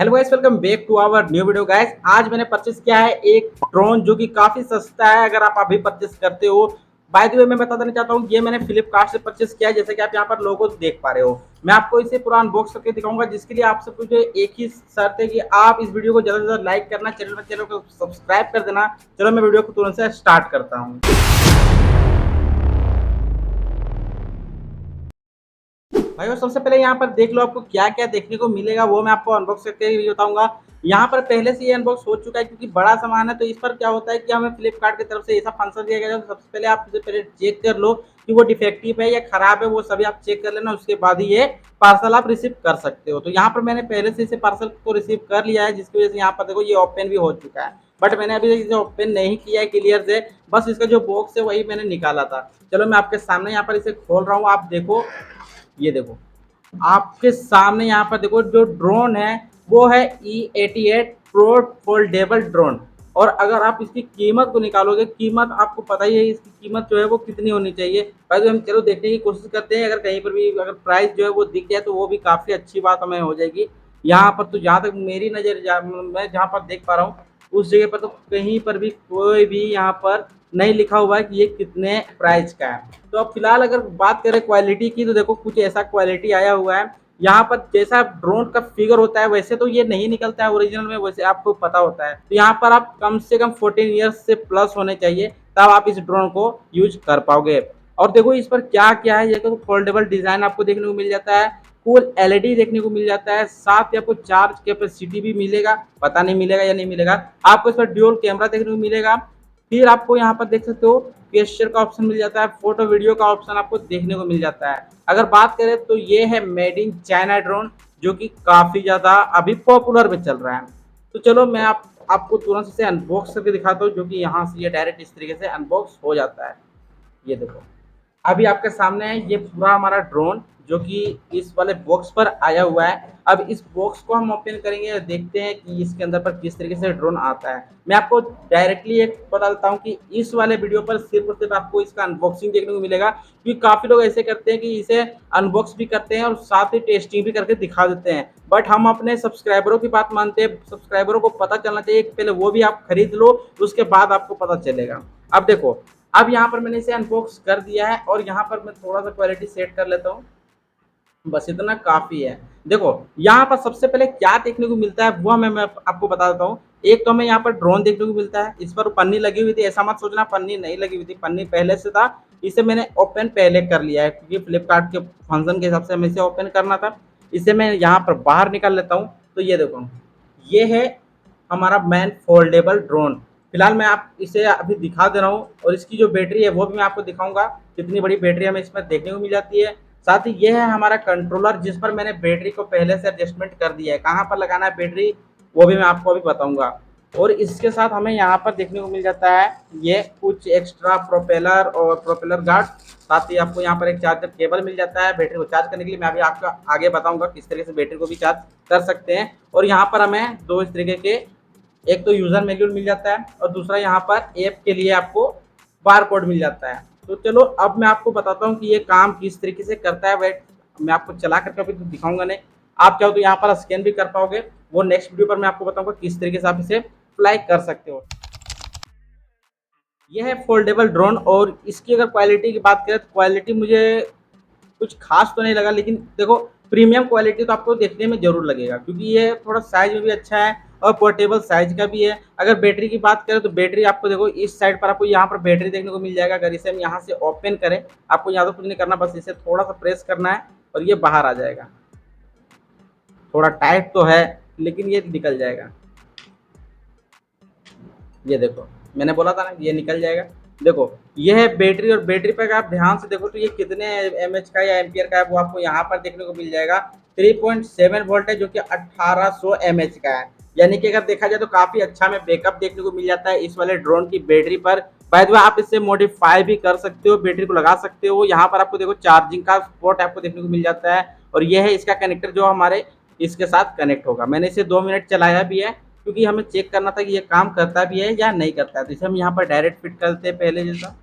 Hello guys, welcome back to our new video guys. आज मैंने purchase किया है एक ड्रोन जो कि काफी सस्ता है अगर आप अभी परचेस करते हो। बाय द वे मैं बता देना चाहता हूँ, ये मैंने फ्लिपकार्ट से परचेस किया है। जैसे कि आप यहाँ पर लोगो देख पा रहे हो, मैं आपको इसे पूरा अनबॉक्स करके दिखाऊंगा, जिसके लिए आप सबको जो एक ही शर्त है कि आप इस वीडियो को ज्यादा से ज्यादा लाइक करना, चैनल को सब्सक्राइब कर देना। चलो मैं वीडियो को तुरंत से स्टार्ट करता हूँ। भाई, और सबसे पहले यहाँ पर देख लो आपको क्या क्या देखने को मिलेगा, वो मैं आपको अनबॉक्स करके ही बताऊंगा। यहाँ पर पहले से ये अनबॉक्स हो चुका है क्योंकि बड़ा सामान है। तो इस पर क्या होता है कि हमें फ्लिपकार्ट की तरफ से ऐसा फंक्शन दिया गया है। तो सबसे पहले आप इसे पहले चेक कर लो कि वो डिफेक्टिव है या खराब है, वो सभी आप चेक कर लेना। उसके बाद ही ये पार्सल आप रिसीव कर सकते हो। तो यहाँ पर मैंने पहले से इसे पार्सल को रिसीव कर लिया है, जिसकी वजह से यहाँ पर देखो ये ओपन भी हो चुका है। बट मैंने अभी इसे ओपन नहीं किया है क्लियर से, बस इसका जो बॉक्स है वही मैंने निकाला था। चलो मैं आपके सामने यहाँ पर इसे खोल रहा हूँ, आप देखो। ये देखो आपके सामने यहाँ पर देखो, जो ड्रोन है वो है E88 प्रो फोल्डेबल ड्रोन। और अगर आप इसकी कीमत को निकालोगे, कीमत आपको पता ही है इसकी कीमत जो है वो कितनी होनी चाहिए। भाई हम चलो देखने की कोशिश करते हैं, अगर कहीं पर भी अगर प्राइस जो है वो दिख जाए तो वो भी काफ़ी अच्छी बात हमें हो जाएगी। यहाँ पर तो जहाँ तक मेरी नज़र मैं जहाँ पर देख पा रहा हूँ, उस जगह पर तो कहीं पर भी कोई भी यहाँ पर नहीं लिखा हुआ है कि ये कितने प्राइस का है। तो अब फिलहाल अगर बात करें क्वालिटी की, तो देखो कुछ ऐसा क्वालिटी आया हुआ है। यहाँ पर जैसा ड्रोन का फिगर होता है वैसे तो ये नहीं निकलता है ओरिजिनल में, वैसे आपको पता होता है। तो यहाँ पर आप कम से कम 14 ईयर्स से प्लस होने चाहिए, तब आप इस ड्रोन को यूज कर पाओगे। और देखो इस पर क्या क्या है, ये तो फोल्डेबल डिजाइन आपको देखने को मिल जाता है, कूल एलईडी देखने को मिल जाता है, साथ ही आपको चार्ज कैपेसिटी भी मिलेगा। पता नहीं मिलेगा या नहीं मिलेगा। आपको इस पर ड्यूल कैमरा देखने को मिलेगा। फिर आपको यहाँ पर देख सकते हो गेस्चर का ऑप्शन मिल जाता है, फोटो वीडियो का ऑप्शन आपको देखने को मिल जाता है। अगर बात करें तो ये है मेड इन चाइना ड्रोन, जो कि काफी ज्यादा अभी पॉपुलर में चल रहा है। तो चलो मैं आपको तुरंत से अनबॉक्स करके दिखाता हूँ, जो कि यहाँ से ये डायरेक्ट इस तरीके से अनबॉक्स हो जाता है। ये देखो अभी आपके सामने है ये पूरा हमारा ड्रोन, जो कि इस वाले बॉक्स पर आया हुआ है। अब इस बॉक्स को हम ओपन करेंगे और देखते हैं कि इसके अंदर पर किस तरीके से ड्रोन आता है। मैं आपको डायरेक्टली एक बता देता हूँ कि इस वाले वीडियो पर सिर्फ और सिर्फ आपको इसका अनबॉक्सिंग देखने को मिलेगा, क्योंकि काफ़ी लोग ऐसे करते हैं कि इसे अनबॉक्स भी करते हैं और साथ ही टेस्टिंग भी करके दिखा देते हैं। बट हम अपने सब्सक्राइबरों की बात मानते हैं, सब्सक्राइबरों को पता चलना चाहिए कि पहले वो भी आप खरीद लो, उसके बाद आपको पता चलेगा। अब देखो, अब यहाँ पर मैंने इसे अनबॉक्स कर दिया है और यहाँ पर मैं थोड़ा सा क्वालिटी सेट कर लेता हूँ। बस इतना काफ़ी है। देखो यहाँ पर सबसे पहले क्या देखने को मिलता है वो मैं आपको बता देता हूँ। एक तो हमें यहाँ पर ड्रोन देखने को मिलता है, इस पर पन्नी लगी हुई थी, ऐसा मत सोचना पन्नी नहीं लगी हुई थी, पन्नी पहले से था। इसे मैंने ओपन पहले कर लिया है क्योंकि फ्लिपकार्ट के फंक्शन के हिसाब से हमें इसे ओपन करना था। इसे मैं यहाँ पर बाहर निकाल लेता हूँ। तो ये देखो, ये है हमारा मैन फोल्डेबल ड्रोन। फिलहाल मैं आप इसे अभी दिखा दे रहा हूँ, और इसकी जो बैटरी है वो भी मैं आपको दिखाऊंगा, कितनी बड़ी बैटरी हमें इसमें देखने को मिल जाती है। साथ ही ये है हमारा कंट्रोलर, जिस पर मैंने बैटरी को पहले से एडजस्टमेंट कर दिया है। कहाँ पर लगाना है बैटरी वो भी मैं आपको अभी बताऊंगा। और इसके साथ हमें यहाँ पर देखने को मिल जाता है ये कुछ एक्स्ट्रा प्रोपेलर और प्रोपेलर गार्ड। साथ ही आपको यहाँ पर एक चार्जर केबल मिल जाता है बैटरी को चार्ज करने के लिए। मैं अभी आपको आगे बताऊंगा किस तरीके से बैटरी को भी चार्ज कर सकते हैं। और यहाँ पर हमें दो इस तरीके के, एक तो यूजर मैनुअल मिल जाता है और दूसरा यहाँ पर ऐप के लिए आपको बार कोड मिल जाता है। तो चलो अब मैं आपको बताता हूँ कि ये काम किस तरीके से करता है। वेट, मैं आपको चला करके अभी तो दिखाऊंगा नहीं, आप चाहो तो यहाँ पर स्कैन भी कर पाओगे। वो नेक्स्ट वीडियो पर मैं आपको बताऊंगा किस तरीके से आप इसे फ्लाई कर सकते हो। यह है फोल्डेबल ड्रोन, और इसकी अगर क्वालिटी की बात करें तो क्वालिटी मुझे कुछ खास तो नहीं लगा, लेकिन देखो प्रीमियम क्वालिटी तो आपको देखने में जरूर लगेगा, क्योंकि ये थोड़ा साइज में भी अच्छा है और पोर्टेबल साइज का भी है। अगर बैटरी की बात करें तो बैटरी आपको देखो इस साइड पर आपको यहाँ पर बैटरी देखने को मिल जाएगा। अगर इसे हम यहाँ से ओपन करें, आपको यहाँ तो कुछ नहीं करना, बस इसे थोड़ा सा प्रेस करना है और ये बाहर आ जाएगा। थोड़ा टाइट तो है लेकिन ये निकल जाएगा। ये देखो, मैंने बोला था ना ये निकल जाएगा। देखो ये है बैटरी, और बैटरी पर आप ध्यान से देखो तो ये कितने एमएच का या एम्पियर का है वो आपको यहाँ पर देखने को मिल जाएगा। 3.7 वोल्ट है, जो कि 1800 एमएच का है। यानी कि अगर देखा जाए तो काफी अच्छा हमें बैकअप देखने को मिल जाता है इस वाले ड्रोन की बैटरी पर। बाय द वे आप इससे मॉडिफाई भी कर सकते हो, बैटरी को लगा सकते हो। यहाँ पर आपको देखो चार्जिंग का पोर्ट आपको देखने को मिल जाता है, और यह है इसका कनेक्टर जो हमारे इसके साथ कनेक्ट होगा। मैंने इसे 2 मिनट चलाया भी है, क्योंकि हमें चेक करना था कि ये काम करता भी है या नहीं करता है। तो इसे हम यहाँ पर डायरेक्ट फिट करते हैं पहले जैसा।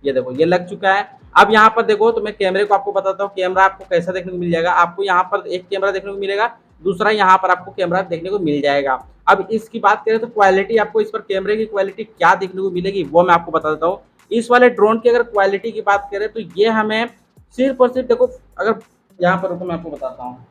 ये देखो ये लग चुका है। अब यहाँ पर देखो तो मैं कैमरे को आपको बताता हूँ, कैमरा आपको कैसा देखने को मिल जाएगा। आपको यहाँ पर एक कैमरा देखने को मिलेगा दूसरा यहाँ पर आपको कैमरा देखने को मिल जाएगा। अब इसकी बात करें तो क्वालिटी, आपको इस पर कैमरे की क्वालिटी क्या देखने को मिलेगी वो मैं आपको बता देता हूँ। इस वाले ड्रोन की अगर क्वालिटी की बात करें तो ये हमें सिर्फ और सिर्फ देखो, अगर यहाँ पर रुको मैं आपको बताता हूँ।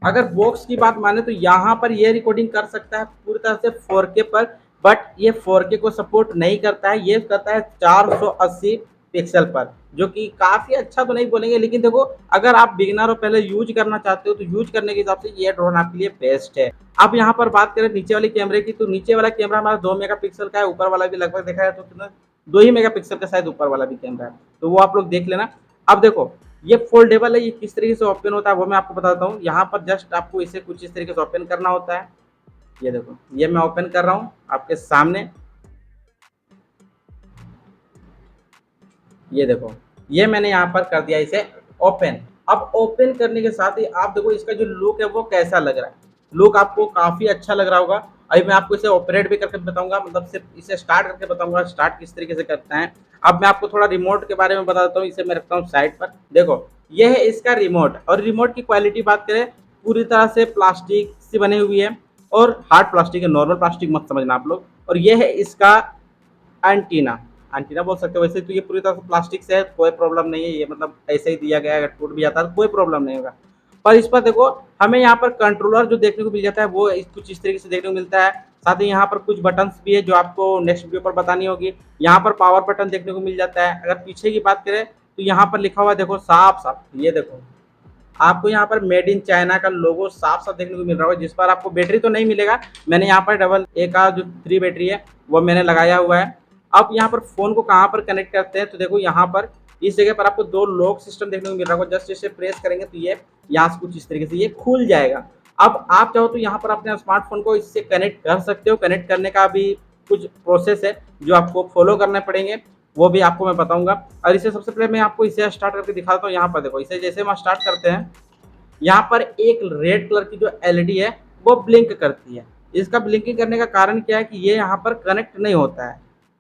अगर बॉक्स की बात माने तो यहाँ पर ये रिकॉर्डिंग कर सकता है पूरी तरह से 4K पर, बट ये 4K को सपोर्ट नहीं करता है, ये करता है 480 पिक्सल पर, जो कि काफ़ी अच्छा तो नहीं बोलेंगे, लेकिन देखो अगर आप बिगिनर हो, पहले यूज करना चाहते हो, तो यूज करने के हिसाब से ये ड्रोन आपके लिए बेस्ट है। अब यहाँ पर बात करें नीचे वाले कैमरे की, तो नीचे वाला कैमरा हमारा 2 मेगापिक्सल का है, ऊपर वाला भी लगभग देखा जाए तो कितना 2 ही मेगापिक्सल का शायद ऊपर वाला भी कैमरा है, तो वो आप लोग देख लेना। अब देखो ये फोल्डेबल है, ये किस तरीके से ओपन होता है वो मैं आपको बताता हूँ। यहाँ पर जस्ट आपको इसे कुछ इस तरीके से ओपन करना होता है। ये देखो, ये मैं ओपन कर रहा हूँ आपके सामने। ये देखो, ये मैंने यहाँ पर कर दिया इसे ओपन। अब ओपन करने के साथ ही आप देखो इसका जो लुक है वो कैसा लग रहा है। लुक आपको काफ़ी अच्छा लग रहा होगा। अभी मैं आपको इसे ऑपरेट भी करके बताऊंगा, मतलब सिर्फ इसे स्टार्ट करके बताऊंगा स्टार्ट किस तरीके से करते हैं। अब मैं आपको थोड़ा रिमोट के बारे में बता देता हूँ, इसे मैं रखता हूँ साइड पर। देखो ये है इसका रिमोट, और रिमोट की क्वालिटी बात करें पूरी तरह से प्लास्टिक से बनी हुई है, और हार्ड प्लास्टिक है, नॉर्मल प्लास्टिक मत समझना आप लोग। और ये है इसका एंटीना, एंटीना बोल सकते हो। वैसे तो ये पूरी तरह से प्लास्टिक से है, कोई प्रॉब्लम नहीं है, ये मतलब ऐसे ही दिया गया है, अगर टूट भी जाता है तो कोई प्रॉब्लम नहीं होगा। पर इस पर देखो हमें यहाँ पर कंट्रोलर जो देखने को मिल जाता है वो कुछ इस तरीके से देखने को मिलता है। साथ ही यहाँ पर कुछ बटन्स भी है जो आपको नेक्स्ट वीडियो पर बतानी होगी। यहाँ पर पावर बटन देखने को मिल जाता है। अगर पीछे की बात करें तो यहाँ पर लिखा हुआ देखो साफ साफ, ये देखो आपको यहाँ पर मेड इन चाइना का लोगो साफ साफ देखने को मिल रहा होगा, जिस पर आपको बैटरी तो नहीं मिलेगा। मैंने यहाँ पर डबल ए का जो 3 बैटरी है वो मैंने लगाया हुआ है। अब यहाँ पर फोन को कहाँ पर कनेक्ट करते हैं तो देखो यहाँ पर इस जगह पर आपको 2 लॉक सिस्टम देखने को मिल रहा होगा। जस्ट इसे प्रेस करेंगे तो ये यहाँ से कुछ इस तरीके से ये खुल जाएगा। अब आप चाहो तो यहाँ पर अपने स्मार्टफोन को इससे कनेक्ट कर सकते हो। कनेक्ट करने का भी कुछ प्रोसेस है जो आपको फॉलो करने पड़ेंगे, वो भी आपको मैं बताऊंगा। और इसे सबसे पहले मैं आपको इसे स्टार्ट करके दिखाता हूँ। यहाँ पर देखो इसे जैसे हम स्टार्ट करते हैं, यहाँ पर एक रेड कलर की जो एलईडी है वो ब्लिंक करती है। इसका ब्लिंकिंग करने का कारण क्या है कि ये यहाँ पर कनेक्ट नहीं होता है।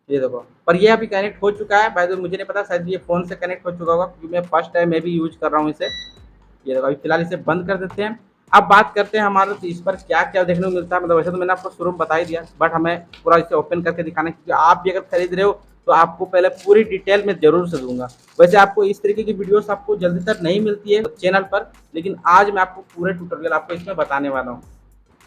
ये देखो, पर ये अभी कनेक्ट हो चुका है। बाय द वे मुझे नहीं पता, शायद ये फ़ोन से कनेक्ट हो चुका होगा क्योंकि मैं फर्स्ट टाइम मैं भी यूज कर रहा हूँ इसे। ये देखो, अभी फिलहाल इसे बंद कर देते हैं। अब बात करते हैं हमारे तो इस पर क्या क्या देखने को मिलता है। मतलब वैसे तो मैंने आपको शुरू में बता ही दिया, बट हमें पूरा इसे ओपन करके दिखाना है, क्योंकि आप भी अगर खरीद रहे हो तो आपको पहले पूरी डिटेल में जरूर से दूंगा। वैसे आपको इस तरीके की वीडियोस आपको जल्दी तक नहीं मिलती है चैनल पर, लेकिन आज मैं आपको पूरे ट्यूटोरियल आपको इसमें बताने वाला हूँ।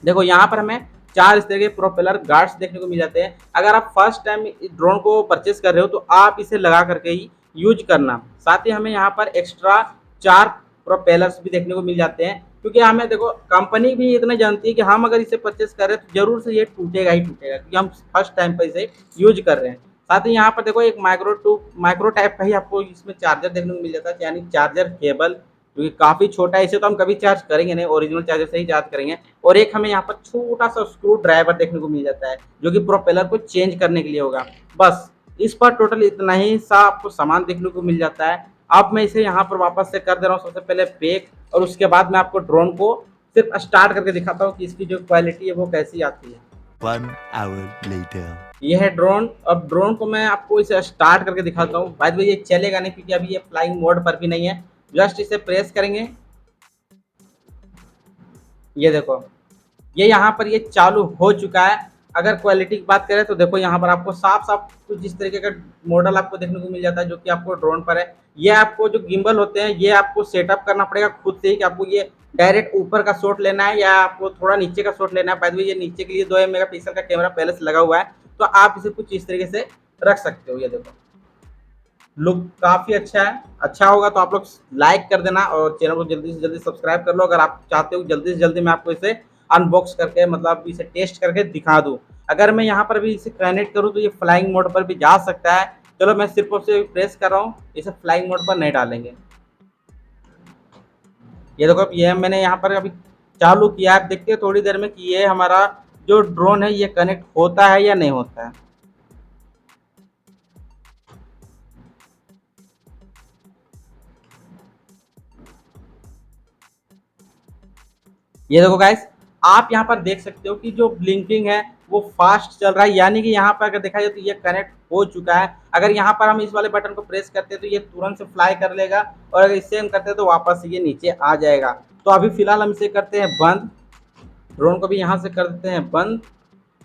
देखो यहाँ पर हमें 4 इस तरह के प्रोपेलर गार्ड्स देखने को मिल जाते हैं। अगर आप फर्स्ट टाइम ड्रोन को परचेस कर रहे हो तो आप इसे लगा करके ही यूज करना। साथ ही हमें यहाँ पर एक्स्ट्रा 4 प्रोपेलर्स भी देखने को मिल जाते हैं, क्योंकि हमें देखो कंपनी भी इतना जानती है कि हम अगर इसे परचेस कर रहे हैं तो जरूर से ये टूटेगा ही टूटेगा, क्योंकि हम फर्स्ट टाइम पर इसे यूज कर रहे हैं। साथ ही यहाँ पर देखो एक माइक्रो टाइप का ही आपको इसमें चार्जर देखने को मिल जाता है, यानी चार्जर केबल, क्योंकि काफ़ी छोटा है। इसे तो हम कभी चार्ज करेंगे नहीं, ओरिजिनल चार्जर से ही चार्ज करेंगे। और एक हमें यहाँ पर छोटा सा स्क्रू ड्राइवर देखने को मिल जाता है, जो कि प्रोपेलर को चेंज करने के लिए होगा। बस इस पर टोटल इतना ही सा आपको सामान देखने को मिल जाता है। अब मैं इसे यहाँ पर वापस से कर दे रहा हूँ सबसे पहले पैक, और उसके बाद मैं आपको ड्रोन को सिर्फ स्टार्ट करके दिखाता हूँ कि इसकी जो क्वालिटी है वो कैसी आती है। 1 hour later. ये है ड्रोन। अब ड्रोन को मैं आपको इसे स्टार्ट करके दिखाता हूँ। बाय द वे ये चलेगा नहीं क्योंकि अभी ये फ्लाइंग मोड पर भी नहीं है। जस्ट इसे प्रेस करेंगे, ये देखो ये यहाँ पर ये चालू हो चुका है। अगर क्वालिटी की बात करें तो देखो यहाँ पर आपको साफ साफ कुछ इस तरीके का मॉडल आपको देखने को मिल जाता है, जो कि आपको ड्रोन पर है। ये आपको जो गिम्बल होते हैं ये आपको सेटअप करना पड़ेगा खुद से ही, कि आपको ये डायरेक्ट ऊपर का शॉट लेना है या आपको थोड़ा नीचे का शॉट लेना है। बाय द वे ये नीचे के लिए 2 मेगापिक्सल का कैमरा पहले से लगा हुआ है, तो आप इसे कुछ इस तरीके से रख सकते हो। ये देखो लुक काफ़ी अच्छा है। अच्छा होगा तो आप लोग लाइक कर देना और चैनल को जल्दी से जल्दी सब्सक्राइब कर लो, अगर आप चाहते हो जल्दी से जल्दी मैं आपको इसे अनबॉक्स करके मतलब इसे टेस्ट करके दिखा दूँ। अगर मैं यहाँ पर भी इसे कनेक्ट करूँ तो ये फ्लाइंग मोड पर भी जा सकता है। चलो मैं सिर्फ उसे प्रेस कर रहा हूँ, इसे फ्लाइंग मोड पर नहीं डालेंगे। ये देखो ये मैंने यहाँ पर अभी चालू किया, आप देखते हैं थोड़ी देर में कि ये हमारा जो ड्रोन है ये कनेक्ट होता है या नहीं होता है। ये देखो गाइस, आप यहाँ पर देख सकते हो कि जो ब्लिंकिंग है वो फास्ट चल रहा है, यानी कि यहाँ पर अगर देखा जाए तो ये कनेक्ट हो चुका है। अगर यहाँ पर हम इस वाले बटन को प्रेस करते हैं तो ये तुरंत से फ्लाई कर लेगा, और अगर इससे हम करते हैं तो वापस ये नीचे आ जाएगा। तो अभी फिलहाल हम इसे करते हैं बंद, ड्रोन को भी यहाँ से कर देते हैं बंद।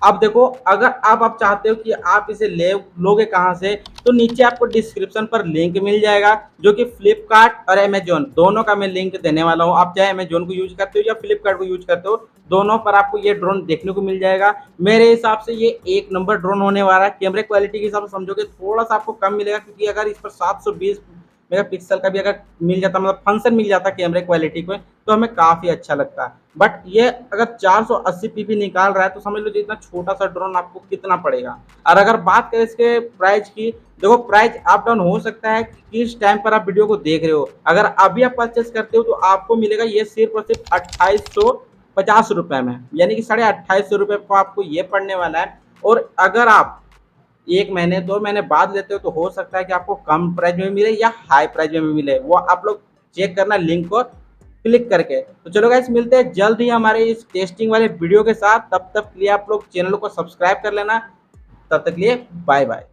अब देखो, अगर आप चाहते हो कि आप इसे ले लोगे कहाँ से, तो नीचे आपको डिस्क्रिप्शन पर लिंक मिल जाएगा, जो कि फ्लिपकार्ट और अमेजोन दोनों का मैं लिंक देने वाला हूँ। आप चाहे अमेजोन को यूज करते हो या फ्लिपकार्ट को यूज करते हो, दोनों पर आपको ये ड्रोन देखने को मिल जाएगा। मेरे हिसाब से ये एक नंबर ड्रोन होने वाला है। कैमरे क्वालिटी के हिसाब से समझोगे थोड़ा सा आपको कम मिलेगा, क्योंकि अगर इस पर 720 मेगापिक्सल का भी अगर मिल जाता, मतलब फंक्शन मिल जाता कैमरे क्वालिटी को, तो हमें काफ़ी अच्छा लगता है। बट ये अगर 480 पीपी निकाल रहा है, तो समझ लो इतना छोटा सा ड्रोन आपको कितना पड़ेगा। और अगर बात करें इसके प्राइस की, देखो प्राइस अप डाउन हो सकता है कि किस टाइम पर आप वीडियो को देख रहे हो। अगर अभी आप परचेस करते हो तो आपको मिलेगा ये सिर्फ और सिर्फ 2850 रुपये में, यानी कि 2850 रुपये को आपको ये पड़ने वाला है। और अगर आप 1 महीने 2 महीने बाद लेते हो, तो हो सकता है कि आपको कम प्राइस में मिले या हाई प्राइस में मिले, वो आप लोग चेक करना लिंक को क्लिक करके। तो चलो गाइस, मिलते हैं जल्द ही हमारे इस टेस्टिंग वाले वीडियो के साथ। तब तक के लिए आप लोग चैनल को सब्सक्राइब कर लेना। तब तक के लिए बाय बाय।